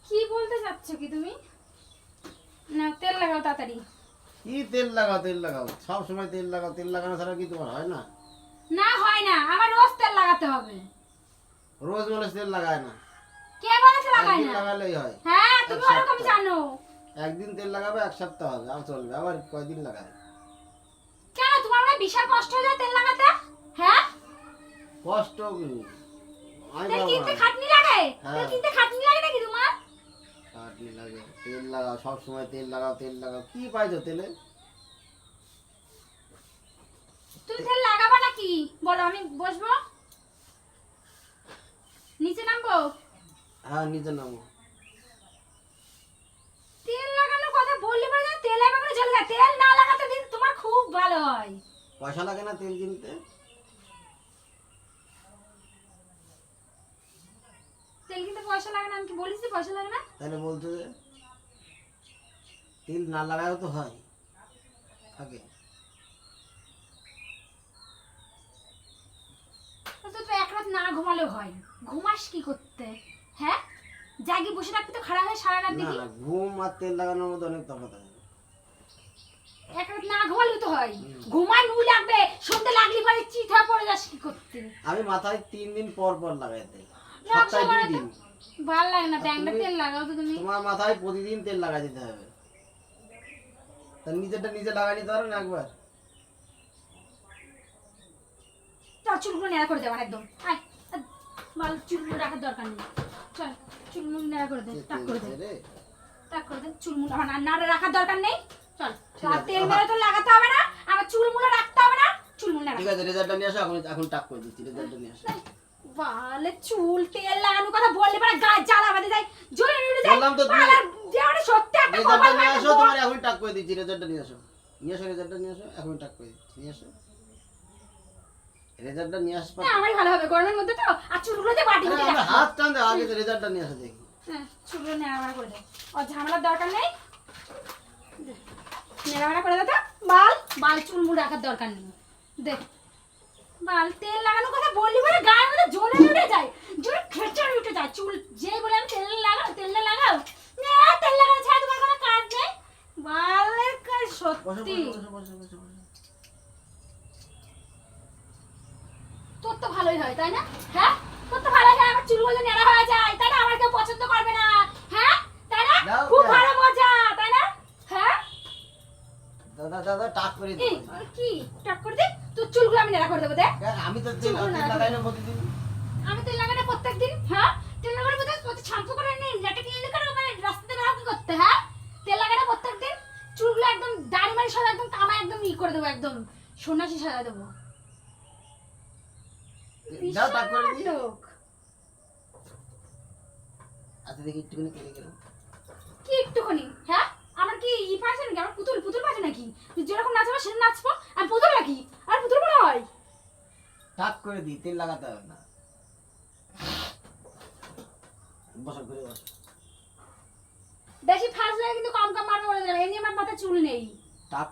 কি বলতে চাচ্ছ কি তুমি? না তেল লাগাও তাড়াতাড়ি। কি তেল লাগাও সব সময় তেল লাগাও, তেল লাগানো ছাড়া কি তোমার হয় না? না হয় না, আমার রোজ তেল লাগাতে হবে। রোজ বলে তেল লাগায় না, কে বলেছে লাগাই একদিন না? লাগালেই হয়। হ্যাঁ তুমি এক ওরকম সপ্তাহ। জানো। একদিন তেল লাগাবে, এক সপ্তাহ হবে আর চলবে, আবার কয়দিন লাগায়? কেন তোমার মনে হয় বিশাল কষ্ট হয়ে যায় তেল লাগাতে? হ্যাঁ কষ্ট আমি তেল পারবো কিনতে না। খাটনি লাগে? হ্যাঁ। তেল কিনতে খাটনি লাগে নাকি তোমার? খাটনি লাগে, তেল লাগাও সব সময়, তেল লাগাও তেল লাগাও, কি পাইছো তেলে? তুমি তেল লাগাবা নাকি বলো, আমি বসবো নিচে নামবো? হ্যাঁ নিচে নামো। তেল লাগানোর কথা বললে পরে যেন তেল লাগানো চলে যায়। তেল না লাগাতে দিন তোমার খুব ভালো হয়। পয়সা লাগে না তেল কিনতে? তেল কিনতে পয়সা লাগে না? আমি কি বলিস পয়সা লাগে না? তাহলে বলছো যে তেল না লাগাও তো হয়, থাকে। তো তো এক রাত না ঘুমালেও হয়। ঘুমাস কি করতে? হ্যাঁ জাগি বসে থাকতে তো খারাপ হয় সারা রাত না দেখি। না, ঘুম আর তেল লাগানোর মধ্যে অনেক তফাৎ আছে। এক রাত না ঘুমালেও তো হয়। ঘুমাই নুই লাগবে, সন্ধ্যে লাগলি পরে চিত হয়ে পড়ে যাস কি করতে? আমি মাথায় 3 দিন পর পর লাগাই তেল, নকশা সপ্তাহে করে 2 তো দিন। ভাল লাগে না। আর ট্যাংটা তুমি- তেল লাগাও তো তুমি। তোমার মাথায় প্রতিদিন তেল লাগাই দিতে হবে। তা নিজেরটা নিজে লাগাই নিতে পারো না একবার? চল চুলগুলো নেড়া করে দে আমার একদম। আয় মাল চুলগুলো রাখার দরকার নেই। চল চুলগুলো নেড়া করে দে, টাক করে দে, রে টাক করে দে। চুলগুলো আমার নাড়া রাখার দরকার নেই। চল ঠিক আর আছে। তেল মেরে তো লাগাতে হবে না, আমার চুলগুলো রাখতে হবে না। চুলগুলো নেড়া ঠিক আছে, রেজাল্টটা নিয়ে আসো, এখন এখন টাক করে দিচ্ছি, রেজাল্টটা নিয়ে আসো। বালে চুল তেল লাগানোর কথা বললে পরে গা জ্বালা বাঁধে যায়, জ্বলে উঠে যায়। বললাম তো তুমি- বালের যেমন সত্যি একটা রেজাল্টটা কপাল নিয়ে মারতে আসো, বল। তোমার এখন টাক করে দিচ্ছি, রেজাল্টটা নিয়ে আসো। নিয়ে আসো রেজাল্টটা নিয়ে আসো, এখন টাক করে দিচ্ছি, নিয়ে আসো। রেজাল্টটা নিয়ে আসবা। না আমারই ভালো হবে গরমের মধ্যে তো। আর চুলগুলো দিয়ে বাটি আরে বাটি আমার রাখবো। হাত টান দে, আগে তো রেজাল্টটা নিয়ে আসো দেখি। হ্যাঁ চুলগুলো নেড়া করে দে, আর ঝামেলার দরকার নেই। নেড়া করে দে তো। বাল বাল চুলমুল রাখার দরকার নেই। দে বাল তেল লাগানোর কথা বললি বলে গায়ের মধ্যে জ্বলে উঠে যায়, জ্বলে খেচড়ে উঠে যায় চুল। যেই বলে আমি তেল লাগাও তেলটা লাগাও, না তেল লাগানো ছাড়া তোমার কোনো কাজ নেই। বালের কাজ বসো সত্যি। বসো বসো বসো বসো। তোর তো ভালোই হয় তাই না? হ্যাঁ তোর তো ভালোই হয়, আমার চুলগুলো নেড়া হয়ে যায় তাই না? আমার কেউ পছন্দ করবে না, হ্যাঁ তাই না? দাও, খুব দাও। ভালো মজা তাই না? হ্যাঁ দাদা দাদা টাক করে এই দিও। আর কি টাক করে দে, তোর চুলগুলো আমি নেড়া করে দেবো। দেখ আমি তো তেল চুলগুলো তেল নেড়া লাগাই করে না দেবো। প্রতিদিন। আমি তেল লাগানো প্রত্যেকদিন। হ্যাঁ তেল লাগানো প্রত্যেক শ্যাম্পু করে নিই, লেটে ক্লিন করে ওখানে রাস্তাতে বেরো কি করতে? হ্যাঁ তেল লাগানো প্রত্যেকদিন। চুলগুলো একদম দাড়ি মাড়ি সব একদম কামা একদম ই করে দেবো, একদম সন্ন্যাসী সাজা দেবো। দাও টাক করে দিই। নাটক। আচ্ছা দেখি একটুখানি কেটে গেল। কি একটুখানি? হ্যাঁ আমার কি ই পাইছে নাকি? আমার পুতুল পুতুল পাইছে নাকি? তুই যেরকম নাচবো সেরকম নাচবো। আমি পুতুল নাকি? আর পুতুল মনে হয়? টাক করে দিই, তেল লাগাতে হবে না। বসো ঘুরে বসো। বেশি ফাঁস লাগে কিন্তু কম কম মারবে বলে দিলাম। এমনি আমার মাথায় চুল নেই।